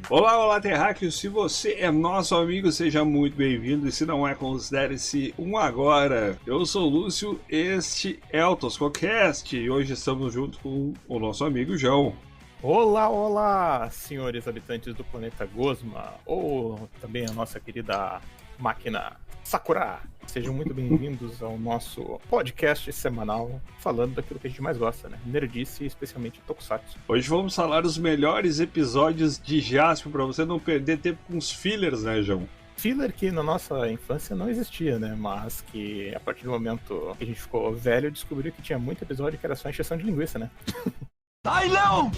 Olá, olá, terráqueos! Se você é nosso amigo, seja muito bem-vindo, e se não é, considere-se um agora. Eu sou o Lúcio, este é o Toscocast, e hoje estamos junto com o nosso amigo João. Olá, olá, senhores habitantes do planeta Gosma, ou também a nossa querida máquina Sakura. Sejam muito bem-vindos ao nosso podcast semanal, falando daquilo que a gente mais gosta, né? Nerdice, especialmente Tokusatsu. Hoje vamos falar os melhores episódios de Jaspion, pra você não perder tempo com os fillers, né, João? Filler que na nossa infância não existia, né? Mas que a partir do momento que a gente ficou velho, descobriu que tinha muito episódio que era só encheção de linguiça, né? Ai, não!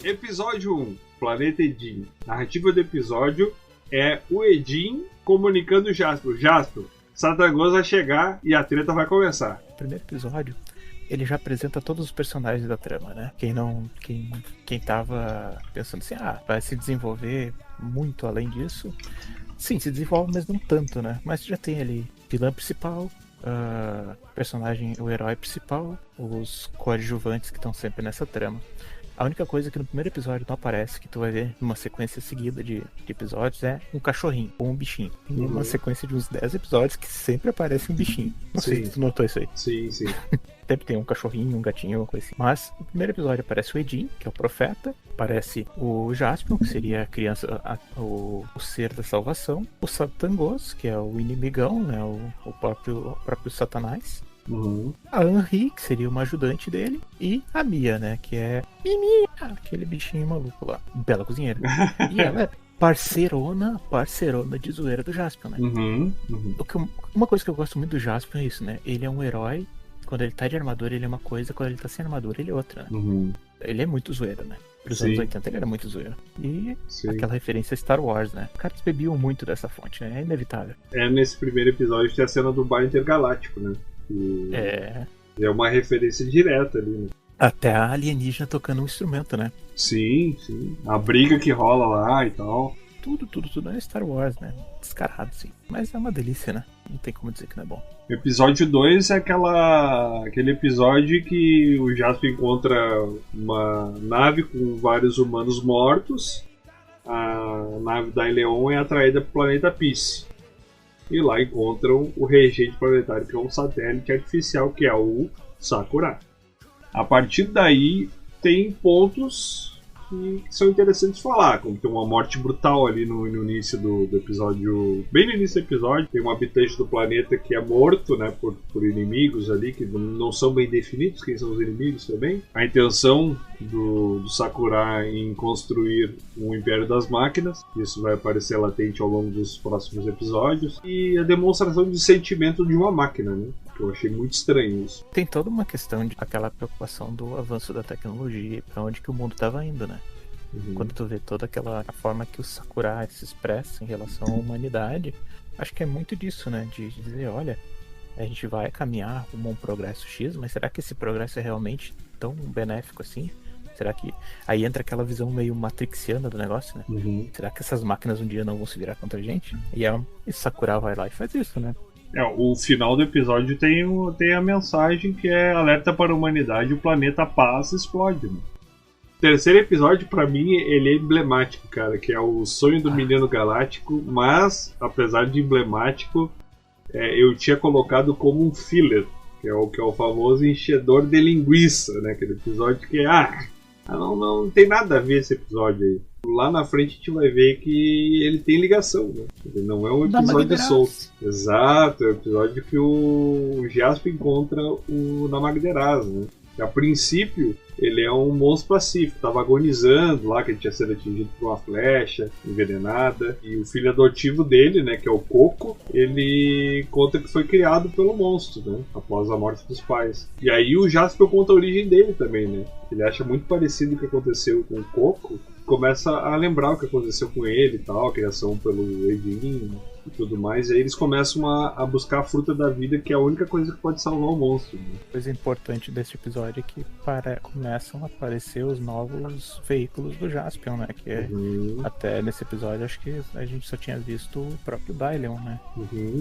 Episódio 1, Planeta Edin. Narrativa do episódio é o Edin comunicando o Jaspion. Jaspion, Satangos vai chegar e a treta vai começar. O primeiro episódio, ele já apresenta todos os personagens da trama, né? Quem tava pensando assim, vai se desenvolver muito além disso. Sim, se desenvolve, mas não tanto, né? Mas já tem ali vilã principal, personagem, o herói principal, os coadjuvantes que estão sempre nessa trama. A única coisa que no primeiro episódio não aparece, que tu vai ver numa sequência seguida de episódios, é um cachorrinho ou um bichinho. Tem uma sequência de uns 10 episódios que sempre aparece um bichinho. Não sei se tu notou isso aí. Sim, sim. Sempre tem um cachorrinho, um gatinho, uma coisa assim. Mas no primeiro episódio aparece o Edin, que é o profeta. Aparece o Jaspion, que seria a criança, o ser da salvação. O Satangos, que é o inimigão, né? O próprio Satanás. Uhum. A Henri, que seria uma ajudante dele, e a Mia, né, que é Mimi, aquele bichinho maluco lá, bela cozinheira. E ela é parceirona de zoeira do Jaspion, né? Uhum. Uma coisa que eu gosto muito do Jaspion é isso, né? Ele é um herói, quando ele tá de armadura ele é uma coisa, quando ele tá sem armadura ele é outra, né? Uhum. Ele é muito zoeiro, né? Pros anos 80 ele era muito zoeiro. E aquela referência a Star Wars, né? Os caras bebiam muito dessa fonte, né? É inevitável. Nesse primeiro episódio tem a cena do bar intergaláctico, né? É uma referência direta ali, né? Até a alienígena tocando um instrumento, né? Sim. A briga que rola lá e tal. Tudo é Star Wars, né? Descarado, sim. Mas é uma delícia, né? Não tem como dizer que não é bom. Episódio 2 é aquele episódio que o Jaspion encontra uma nave com vários humanos mortos. A nave da Eleon é atraída para o planeta Peace. E lá encontram o regente planetário, que é um satélite artificial, que é o Sakura. A partir daí, tem pontos que são interessantes falar, como tem uma morte brutal ali no início do episódio. Bem no início do episódio, tem um habitante do planeta que é morto, né, por inimigos ali, que não são bem definidos quem são os inimigos também. A intenção do Sakura em construir um Império das Máquinas, isso vai aparecer latente ao longo dos próximos episódios, e a demonstração de sentimento de uma máquina, né? Eu achei muito estranho isso. Tem toda uma questão de aquela preocupação do avanço da tecnologia e pra onde que o mundo estava indo, né? Uhum. Quando tu vê toda aquela forma que o Sakura se expressa em relação à humanidade, acho que é muito disso, né? De dizer, olha, a gente vai caminhar rumo a um progresso X, mas será que esse progresso é realmente tão benéfico assim? Será que... Aí entra aquela visão meio matrixiana do negócio, né? Uhum. Será que essas máquinas um dia não vão se virar contra a gente? E Sakura vai lá e faz isso, né? O final do episódio tem a mensagem que é alerta para a humanidade, o planeta Paz explode, né? O terceiro episódio, pra mim, ele é emblemático, cara, que é o sonho do menino galáctico, mas, apesar de emblemático, eu tinha colocado como um filler, que é o famoso enchedor de linguiça, né? Aquele episódio que não tem nada a ver esse episódio aí. Lá na frente a gente vai ver que ele tem ligação, né? Ele não é um episódio solto. Exato, é o episódio que o Jaspion encontra o Namagderaz, né? A princípio, ele é um monstro pacífico, estava agonizando lá, que ele tinha sido atingido por uma flecha envenenada. E o filho adotivo dele, né, que é o Coco, ele conta que foi criado pelo monstro, né, após a morte dos pais. E aí o Jaspion conta a origem dele também, né? Ele acha muito parecido o que aconteceu com o Coco, começa a lembrar o que aconteceu com ele e tal, a criação pelo Edin. e tudo mais. E aí eles começam a buscar a fruta da vida, que é a única coisa que pode salvar o monstro. Né? Coisa importante desse episódio é que começam a aparecer os novos veículos do Jaspion, né? Que até nesse episódio acho que a gente só tinha visto o próprio Dylion, né?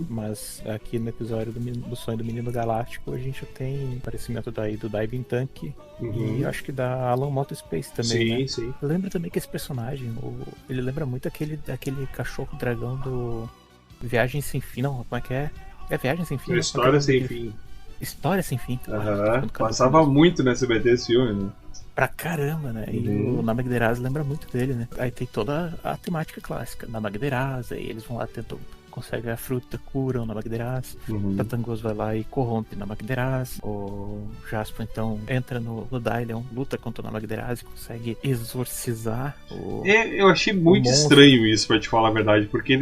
Mas aqui no episódio do Sonho do Menino Galáctico a gente tem aparecimento daí do Diving Tank e acho que da Alan Motospace também. Sim, né? sim. Eu lembro também que esse personagem, ele lembra muito aquele cachorro dragão do Viagem Sem Fim, não, como é que é? É Viagem Sem Fim? História Sem Fim. História Sem Fim. Claro, passava muito no SBT esse filme, né? Pra caramba, né? E o Namagderaz lembra muito dele, né? Aí tem toda a temática clássica. Namagderaz, aí eles vão lá, conseguem a fruta, curam Namagderaz. Tatangos vai lá e corrompe Namagderaz. O Jaspion, então, entra no Dylion, luta contra o Namagderaz e consegue exorcizar o... Eu achei muito estranho isso, pra te falar a verdade, porque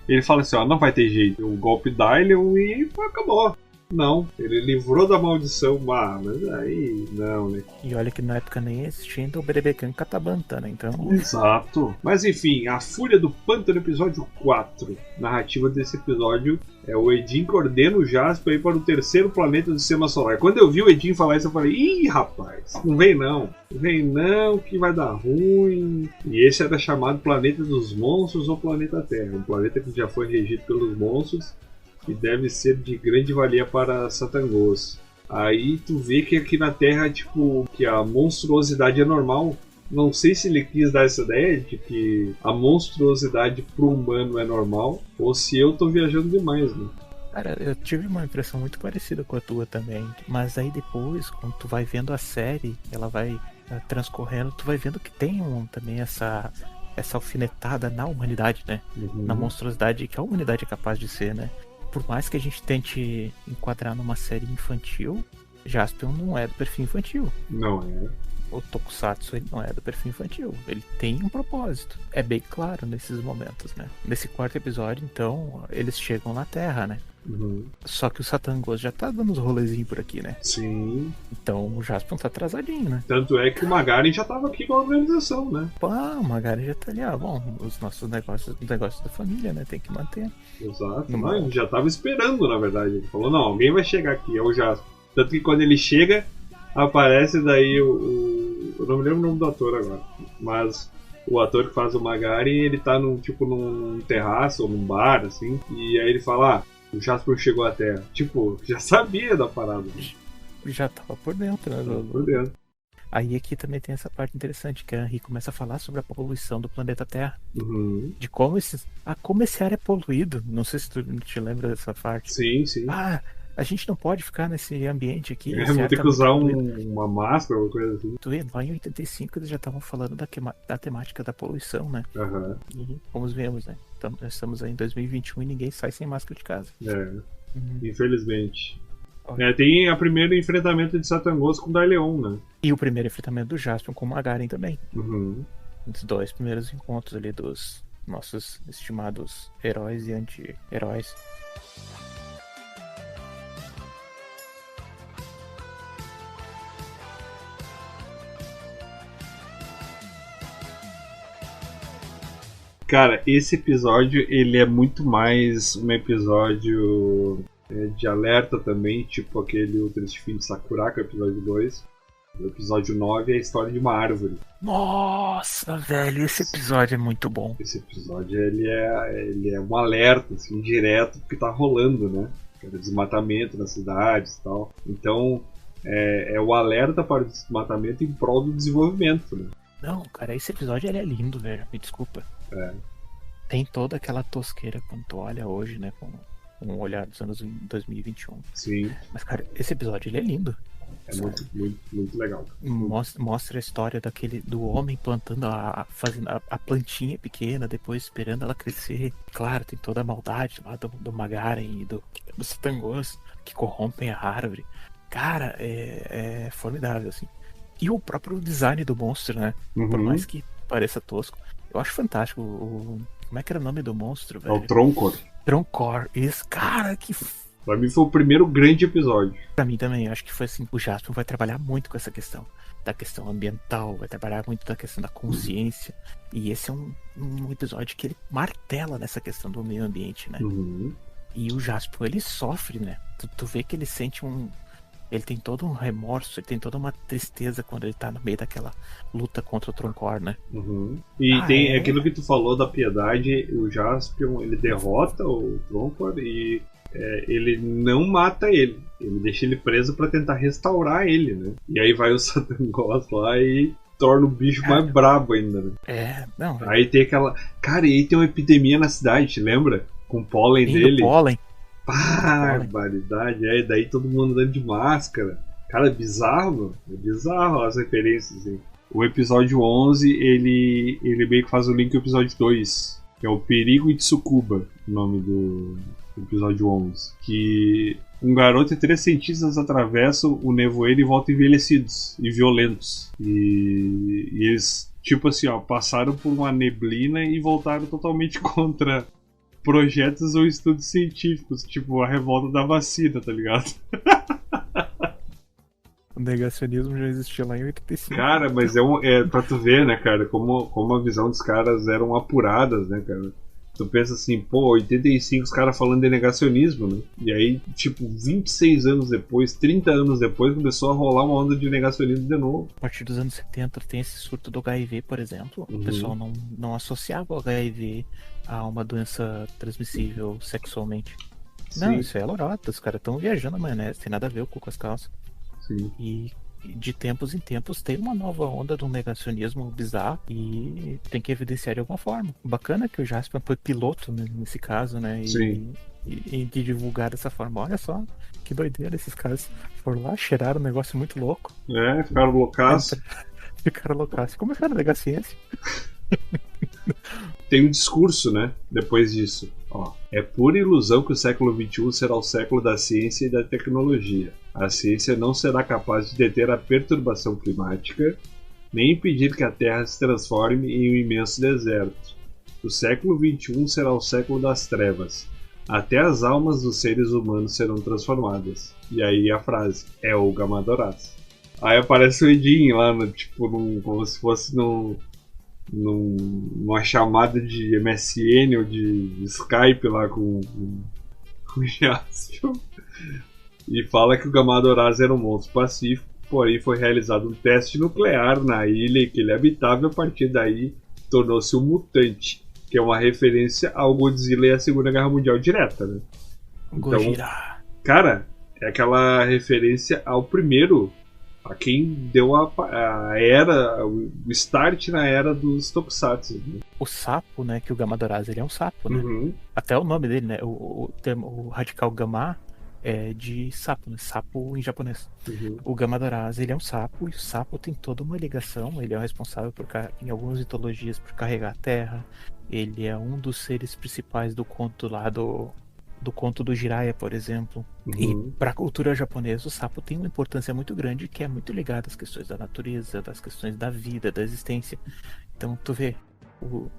ele fala assim, ó, não vai ter jeito. O golpe Dylion e acabou. Não, ele livrou da maldição, mas aí não, né? E olha que na época nem existia ainda o Berebekan Katabanta, né? Então... Exato. Mas enfim, a Fúria do Pântano, episódio 4. Narrativa desse episódio é o Edin que ordena o Jaspion para o terceiro planeta do Sistema Solar. Quando eu vi o Edin falar isso, eu falei, ih, rapaz, não vem não. Não vem não, que vai dar ruim. E esse era chamado Planeta dos Monstros ou Planeta Terra. Um planeta que já foi regido pelos monstros que deve ser de grande valia para Satangos. Aí tu vê que aqui na Terra, tipo, que a monstruosidade é normal. Não sei se ele quis dar essa ideia de que a monstruosidade pro humano é normal, ou se eu tô viajando demais, né? Cara, eu tive uma impressão muito parecida com a tua também. Mas aí depois, quando tu vai vendo a série, ela vai transcorrendo, tu vai vendo que tem também essa alfinetada na humanidade, né? Na monstruosidade que a humanidade é capaz de ser, né? Por mais que a gente tente enquadrar numa série infantil, Jaspion não é do perfil infantil. Não é. O Tokusatsu ele não é do perfil infantil. Ele tem um propósito. É bem claro nesses momentos, né? Nesse quarto episódio, então, eles chegam na Terra, né? Só que o Satangos já tá dando uns rolezinhos por aqui, né? Sim. Então o Jaspion tá atrasadinho, né? Tanto é que o Magaren já tava aqui com a organização, né? Pô, o Magaren já tá ali, bom, os nossos negócios da família, né? Tem que manter. Exato. Não, ele já tava esperando, na verdade. Ele falou, não, alguém vai chegar aqui, é o Jaspion. Tanto que quando ele chega, aparece daí eu não me lembro o nome do ator agora, mas o ator que faz o Magaren, ele tá num terraço ou num bar, assim, e aí ele fala, o Jaspion chegou à Terra. Tipo, já sabia da parada. Já tava por dentro, né? Por dentro. Aí aqui também tem essa parte interessante, que a Henri começa a falar sobre a poluição do planeta Terra. De como esse ar é poluído. Não sei se tu te lembra dessa parte. Sim, sim. A gente não pode ficar nesse ambiente aqui. Vou ter que usar uma máscara ou coisa assim. Lá em 85 eles já estavam falando da temática da poluição, né? E como vemos, né? Então, nós estamos aí em 2021 e ninguém sai sem máscara de casa. Infelizmente. Tem o primeiro enfrentamento de Satangos com Dylion, né? E o primeiro enfrentamento do Jaspion com o Magaren também. Os dois primeiros encontros ali dos nossos estimados heróis e anti-heróis. Cara, esse episódio ele é muito mais um episódio de alerta também, tipo aquele O Triste Fim de Sakuraka, episódio 2. O episódio 9 é a história de uma árvore. Nossa, velho, esse episódio é muito bom. Esse episódio ele é um alerta assim, direto porque tá rolando, né? Desmatamento nas cidades e tal. Então é o alerta para o desmatamento em prol do desenvolvimento, né? Não, cara, esse episódio ele é lindo, velho. Me desculpa. Tem toda aquela tosqueira quando tu olha hoje, né? Com um olhar dos anos 2021. Sim. Mas, cara, esse episódio ele é lindo. É muito, muito, muito legal. Mostra a história do homem plantando fazendo a plantinha pequena, depois esperando ela crescer. Claro, tem toda a maldade lá do Magaren e do Satangos que corrompem a árvore. Cara, é formidável, assim. E o próprio design do monstro, né? Por mais que pareça tosco. Eu acho fantástico. Como é que era o nome do monstro, velho? É o Troncor. Troncor. Isso, cara, que Pra mim foi o primeiro grande episódio. Pra mim também, eu acho que foi assim, o Jasper vai trabalhar muito com essa questão. Da questão ambiental, vai trabalhar muito da questão da consciência. E esse é um episódio que ele martela nessa questão do meio ambiente, né? Uhum. E o Jasper, ele sofre, né? Tu vê que ele sente ele tem todo um remorso, ele tem toda uma tristeza quando ele tá no meio daquela luta contra o Troncor, né? Uhum. E tem aquilo que tu falou da piedade, o Jaspion, ele derrota o Troncor e ele não mata ele. Ele deixa ele preso pra tentar restaurar ele, né? E aí vai o Satangos lá e torna o bicho mais brabo ainda, né? Não. Aí tem aquela... Cara, e aí tem uma epidemia na cidade, te lembra? Com o pólen dele. Pólen. Barbaridade, daí todo mundo andando de máscara. Cara, é bizarro, mano. É bizarro as referências, assim. O episódio 11, ele meio que faz o link com o episódio 2, que é o Perigo de Tsukuba, o nome do episódio 11. Que um garoto e 3 cientistas atravessam o nevoeiro e voltam envelhecidos e violentos. E eles, tipo assim, ó, passaram por uma neblina e voltaram totalmente contra projetos ou estudos científicos, tipo a revolta da vacina, tá ligado? O negacionismo já existia lá em 85. Cara, mas pra tu ver, né, cara, como a visão dos caras eram apuradas, né, cara? Tu pensa assim, pô, 85 os caras falando de negacionismo, né? E aí, tipo, 26 anos depois, 30 anos depois, começou a rolar uma onda de negacionismo de novo. A partir dos anos 70 tem esse surto do HIV, por exemplo. O pessoal não associava o HIV a uma doença transmissível sexualmente. Sim. Não, isso é lorota, os caras estão viajando na maionese, tem nada a ver o cu com as calças. Sim. E de tempos em tempos tem uma nova onda do negacionismo bizarro e tem que evidenciar de alguma forma. Bacana que o Jasper foi piloto, né, nesse caso, né? E de divulgar dessa forma. Olha só, que doideira, esses caras foram lá, cheiraram um negócio muito louco. Ficaram loucaços. Ficaram loucaços. Começaram a negar a ciência. Tem um discurso, né, depois disso. Ó, é pura ilusão que o século XXI será o século da ciência e da tecnologia. A ciência não será capaz de deter a perturbação climática, nem impedir que a Terra se transforme em um imenso deserto. O século XXI será o século das trevas. Até as almas dos seres humanos serão transformadas. E aí a frase, é o Gamadoraz. Aí aparece o Edin lá, tipo, como se fosse numa chamada de MSN ou de Skype lá com o Jaspion. E fala que o Gamadoraz era um monstro pacífico, porém foi realizado um teste nuclear na ilha que ele habitava e a partir daí tornou-se um mutante, que é uma referência ao Godzilla e à Segunda Guerra Mundial direta, né? Então, cara, é aquela referência ao primeiro, a quem deu a era, o start na era dos Tokusatsu. Né? O sapo, né, que o Gamadoraz, ele é um sapo, né? Uhum. Até o nome dele, né, o radical Gama é de sapo, né? Sapo em japonês. Uhum. O Gamadoraz, ele é um sapo, e o sapo tem toda uma ligação, ele é o responsável em algumas mitologias por carregar a terra, ele é um dos seres principais do conto lá do conto do Jiraiya, por exemplo. Uhum. E para a cultura japonesa, o sapo tem uma importância muito grande, que é muito ligada às questões da natureza, das questões da vida, da existência. Então, tu vê,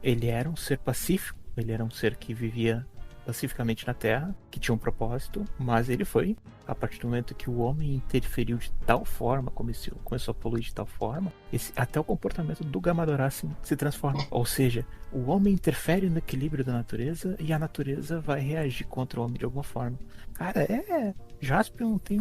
ele era um ser pacífico, ele era um ser que vivia pacificamente na Terra, que tinha um propósito, mas ele foi, a partir do momento que o homem interferiu de tal forma, começou a poluir de tal forma, até o comportamento do Gamadoraz se transforma. Ou seja, o homem interfere no equilíbrio da natureza e a natureza vai reagir contra o homem de alguma forma. Cara, Jaspion tem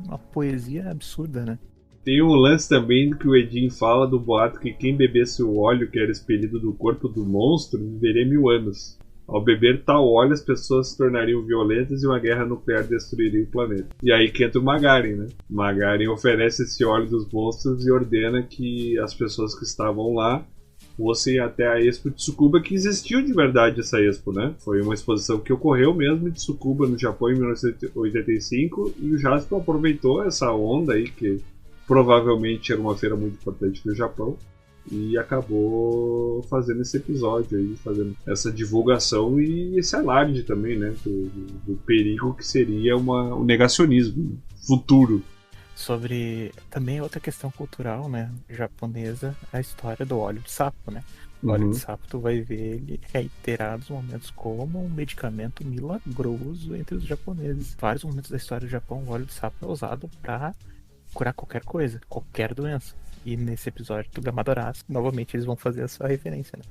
uma poesia absurda, né? Tem um lance também que o Edin fala do boato que quem bebesse o óleo que era expelido do corpo do monstro viveria 1000 anos. Ao beber tal óleo, as pessoas se tornariam violentas e uma guerra nuclear destruiria o planeta. E aí que entra o Magaren, né? Magaren oferece esse óleo dos monstros e ordena que as pessoas que estavam lá fossem até a Expo de Tsukuba, que existiu de verdade essa Expo, né? Foi uma exposição que ocorreu mesmo em Tsukuba, no Japão, em 1985, e o Jasper aproveitou essa onda aí, que provavelmente era uma feira muito importante no Japão, e acabou fazendo esse episódio aí, fazendo essa divulgação e esse alarde também, né, do perigo que seria o negacionismo futuro. sobre também outra questão cultural, né, japonesa, a história do óleo de sapo, né? O óleo de sapo, tu vai ver ele reiterados momentos como um medicamento milagroso entre os japoneses. Vários momentos da história do Japão, o óleo de sapo é usado pra curar qualquer coisa, qualquer doença. E nesse episódio do Gamadoraço, novamente eles vão fazer essa referência, né?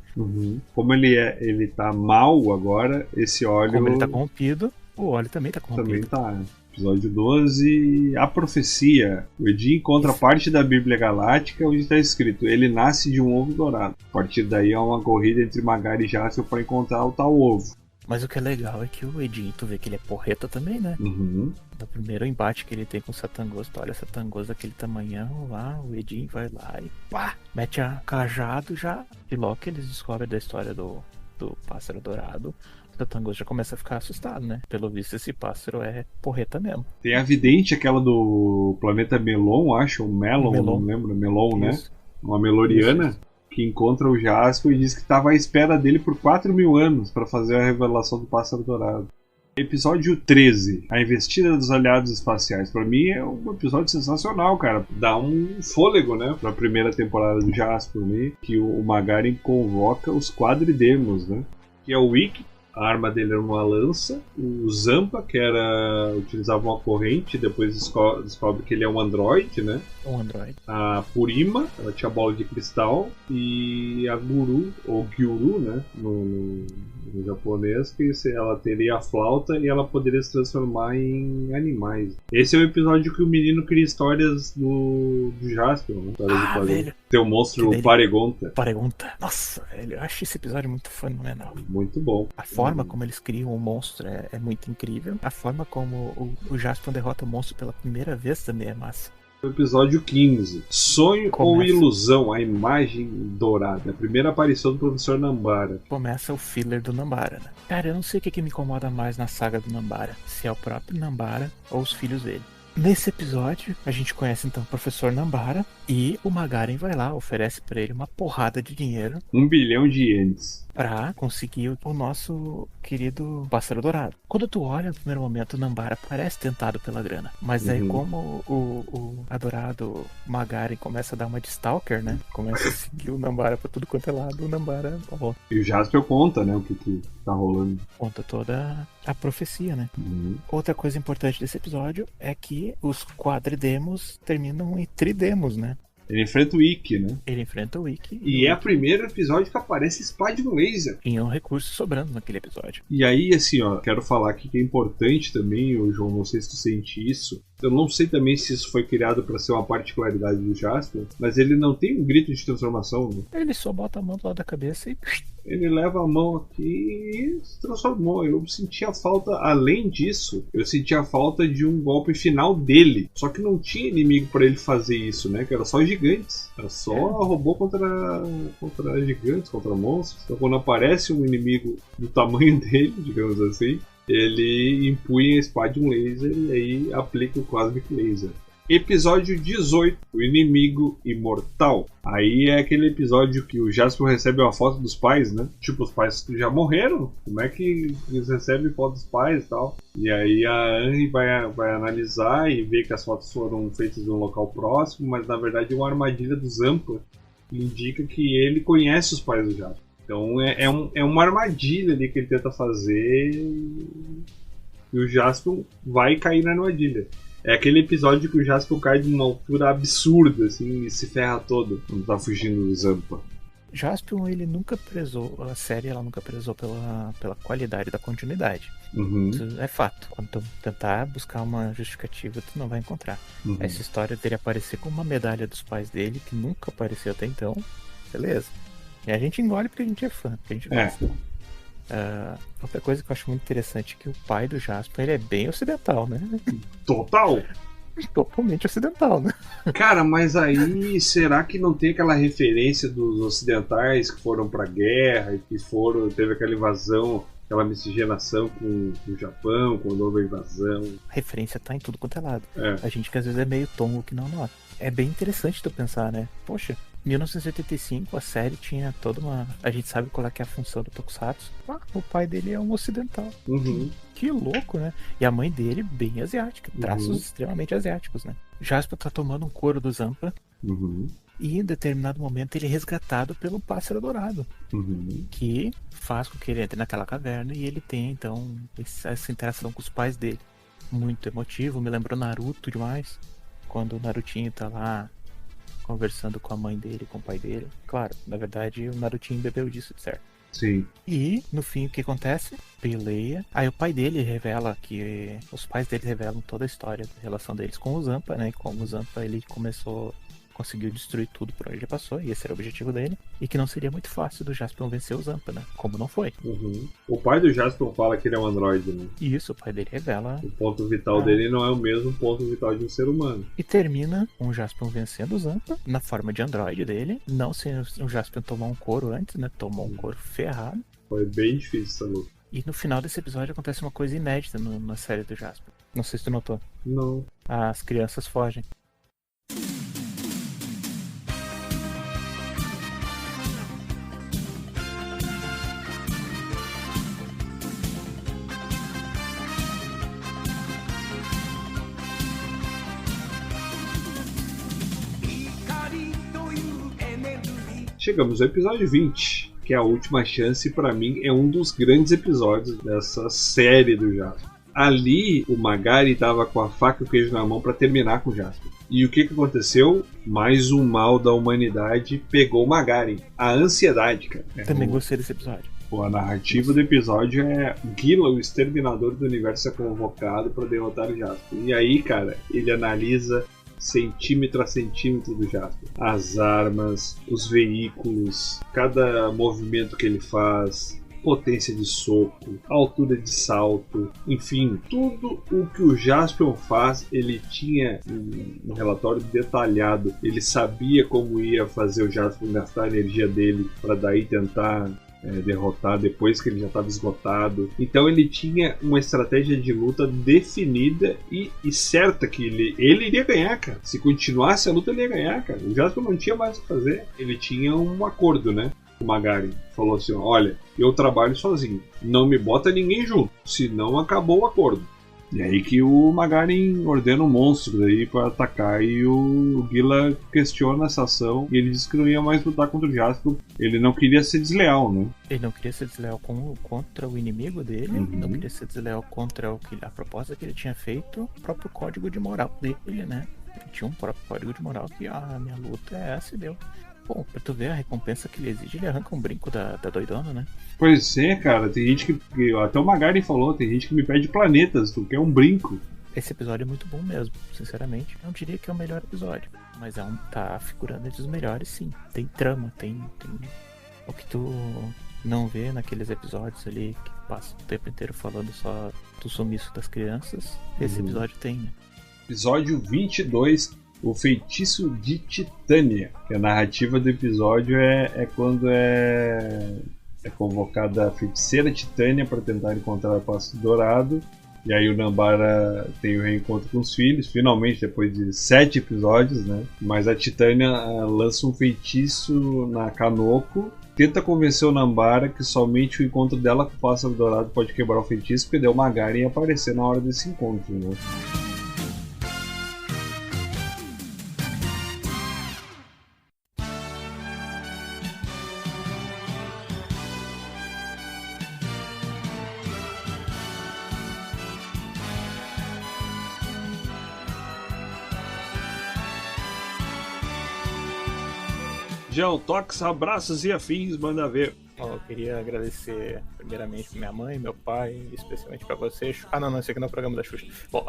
Como ele tá mal agora, esse óleo... Como ele tá corrompido, o óleo também tá corrompido. Também tá. Episódio 12, a profecia. O Edin encontra parte da Bíblia Galáctica onde está escrito: ele nasce de um ovo dourado. A partir daí há uma corrida entre Magari e Jaspion para encontrar o tal ovo. Mas o que é legal é que o Edin, tu vê que ele é porreta também, né? No primeiro embate que ele tem com o Satangos, tu olha o Satangos daquele tamanhão lá, o Edin vai lá e pá, mete a cajado já. E logo que eles descobrem da história do pássaro dourado, o Satangos já começa a ficar assustado, né? Pelo visto, esse pássaro é porreta mesmo. Tem a vidente, aquela do planeta Melon, acho, ou Melon, Melon. não lembro, Melon, Isso. né? Uma meloriana. Isso. Que encontra o Jaspion e diz que estava à espera dele por 4.000 anos para fazer a revelação do pássaro dourado. Episódio 13, a investida dos aliados espaciais. Pra mim é um episódio sensacional, cara. Dá um fôlego, né, pra primeira temporada do Jaspion, né, que o Magarin convoca os Quadridemos, né, que é o Ikki. A arma dele era uma lança. O Zampa, que utilizava uma corrente, depois descobre que ele é um androide, né? Um androide. A Purima, ela tinha bola de cristal. E a Guru, ou Gyuru, né? No japonês, que ela teria a flauta e ela poderia se transformar em animais. Esse é o episódio que o menino cria histórias do Jaspion, né? Velho. Tem o monstro Paregonta. Paregonta. Nossa, velho, eu acho esse episódio muito fenomenal. Muito bom. A forma como eles criam o monstro é muito incrível. A forma como o Jaspion derrota o monstro pela primeira vez também é massa. Episódio 15. Sonho Começa. ou ilusão? A imagem dourada. A primeira aparição do professor Nambara. Começa o filler do Nambara, né? Cara, eu não sei o que me incomoda mais na saga do Nambara. Se é o próprio Nambara ou os filhos dele. Nesse episódio, a gente conhece então o professor Nambara e o Magarin vai lá, oferece pra ele uma porrada de dinheiro. 1 bilhão de ienes. Pra conseguir o nosso querido pássaro dourado. Quando tu olha no primeiro momento, o Nambara parece tentado pela grana. Mas aí como o adorado Magarin começa a dar uma de stalker, né? Começa a seguir o Nambara pra tudo quanto é lado, o Nambara volta. E o Jaspion conta, né, o que tá rolando. Conta toda a profecia, né? Outra coisa importante desse episódio é que os quadridemos terminam em tridemos, né? Ele enfrenta o Ikki, né? Ele enfrenta o Ikki. E é o primeiro episódio que aparece espada de um laser. Tinha um recurso sobrando naquele episódio. E aí, assim, ó, quero falar aqui que é importante também, João, não sei se tu sente isso. Eu não sei também se isso foi criado para ser uma particularidade do Jaspion, mas ele não tem um grito de transformação, né? Ele só bota a mão do lado da cabeça e... Ele leva a mão aqui e se transformou. Eu sentia falta, além disso, eu sentia falta de um golpe final dele. Só que não tinha inimigo para ele fazer isso, né? Que era só gigantes. Era só robô contra gigantes, contra monstros. Então quando aparece um inimigo do tamanho dele, digamos assim, ele empunha a espada de um laser e aí aplica o Cosmic Laser. Episódio 18, o inimigo imortal. Aí é aquele episódio que o Jaspion recebe uma foto dos pais, né? Tipo, os pais já morreram. Como é que eles recebem foto dos pais e tal? E aí a Anri vai analisar e ver que as fotos foram feitas em um local próximo, mas na verdade é uma armadilha do Zampa que indica que ele conhece os pais do Jaspion. Então é uma armadilha ali que ele tenta fazer e o Jaspion vai cair na armadilha. É aquele episódio que o Jaspion cai de uma altura absurda, assim, e se ferra todo quando tá fugindo do Zampa. Jaspion, ele nunca prezou, a série ela nunca prezou pela qualidade da continuidade. Isso é fato. Quando tu tentar buscar uma justificativa, tu não vai encontrar. Essa história dele aparecer com uma medalha dos pais dele, que nunca apareceu até então, beleza. E a gente engole porque a gente é fã, porque a gente gosta. Outra coisa que eu acho muito interessante é que o pai do Jaspion, ele é bem ocidental, né? Total! Totalmente ocidental, né? Cara, mas aí será que não tem aquela referência dos ocidentais que foram pra guerra e que teve aquela invasão, aquela miscigenação com o Japão, quando houve a invasão? A referência tá em tudo quanto é lado. A gente que às vezes é meio tongo que não nota. É bem interessante tu pensar, né? Poxa, 1985 a série tinha toda uma... A gente sabe qual é que é a função do Tokusatsu. O pai dele é um ocidental. Que louco, né? E a mãe dele bem asiática. Traços extremamente asiáticos, né? Jaspion tá tomando um couro do Zampa. Uhum. E em determinado momento ele é resgatado pelo Pássaro Dourado. Uhum. Que faz com que ele entre naquela caverna e ele tenha então essa interação com os pais dele. Muito emotivo, me lembrou Naruto demais. Quando o Narutinho tá lá conversando com a mãe dele, com o pai dele. Claro, na verdade o Narutinho bebeu disso, certo? Sim. E no fim o que acontece? Peleia. Aí o pai dele revela que... Os pais dele revelam toda a história da relação deles com o Zampa, né? Como o Zampa ele conseguiu destruir tudo por onde ele passou, e esse era o objetivo dele, e que não seria muito fácil do Jaspion vencer o Zampa, né? Como não foi. Uhum. O pai do Jaspion fala que ele é um androide, né? E isso, o pai dele revela. O ponto vital dele não é o mesmo ponto vital de um ser humano. E termina com o Jaspion vencendo o Zampa, na forma de androide dele, não sem o Jaspion tomar um couro antes, né? Tomou um couro ferrado. Foi bem difícil essa luta. E no final desse episódio acontece uma coisa inédita na série do Jaspion. Não sei se tu notou. Não. As crianças fogem. Chegamos ao episódio 20, que é a última chance, pra mim, é um dos grandes episódios dessa série do Jaspion. Ali, o Magari tava com a faca e o queijo na mão pra terminar com o Jaspion. E o que aconteceu? Mais um mal da humanidade pegou o Magari. A ansiedade, cara. Também gostei desse episódio. A narrativa do episódio é Gila, o exterminador do universo, é convocado pra derrotar o Jaspion. E aí, cara, ele analisa centímetro a centímetro do Jaspion. As armas, os veículos, cada movimento que ele faz, potência de soco, altura de salto, enfim, tudo o que o Jaspion faz, ele tinha um relatório detalhado. Ele sabia como ia fazer o Jaspion gastar a energia dele para daí tentar derrotar depois que ele já estava esgotado. Então ele tinha uma estratégia de luta definida e certa que ele iria ganhar, cara. Se continuasse a luta, ele ia ganhar, cara. O Jaspion não tinha mais o que fazer. Ele tinha um acordo, né? O Magari falou assim: olha, eu trabalho sozinho, não me bota ninguém junto, senão acabou o acordo. E aí que o Magari ordena um monstro daí pra atacar, e o Gila questiona essa ação e ele diz que não ia mais lutar contra o Jaspion. Ele não queria ser desleal, né? Ele não queria ser desleal contra o inimigo dele, não queria ser desleal contra a proposta que ele tinha feito, o próprio código de moral dele, né? Ele tinha um próprio código de moral que a minha luta é essa e deu. Bom, pra tu ver a recompensa que ele exige, ele arranca um brinco da doidona, né? Pois é, cara, tem gente que até o Magari falou, tem gente que me pede planetas, tu quer um brinco. Esse episódio é muito bom mesmo, sinceramente. Não diria que é o melhor episódio, mas tá figurando entre os melhores, sim. Tem trama, tem o que tu não vê naqueles episódios ali que passa o tempo inteiro falando só do sumiço das crianças. Esse episódio tem, né? Episódio 22, o feitiço de Titânia. Que a narrativa do episódio é quando é convocada a feiticeira Titânia para tentar encontrar o Pássaro Dourado. E aí o Nambara tem o reencontro com os filhos, finalmente, depois de 7 episódios, né? Mas a Titânia lança um feitiço na Kanoko, tenta convencer o Nambara que somente o encontro dela com o Pássaro Dourado pode quebrar o feitiço, porque daí o Magari ia aparecer na hora desse encontro, né? João, toques, abraços e afins, manda ver. Eu queria agradecer primeiramente minha mãe, meu pai, especialmente pra você. Não, esse aqui não é o programa da Xuxa. Bom,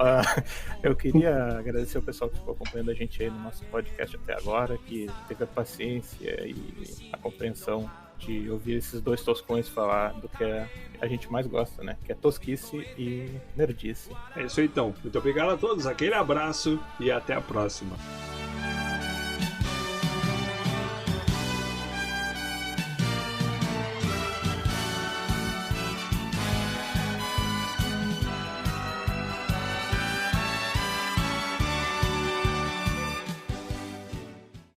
eu queria agradecer o pessoal que ficou acompanhando a gente aí no nosso podcast até agora, que teve a paciência e a compreensão de ouvir esses dois toscões falar do que a gente mais gosta, né? Que é tosquice e nerdice. É isso aí, então. Muito obrigado a todos, aquele abraço e até a próxima.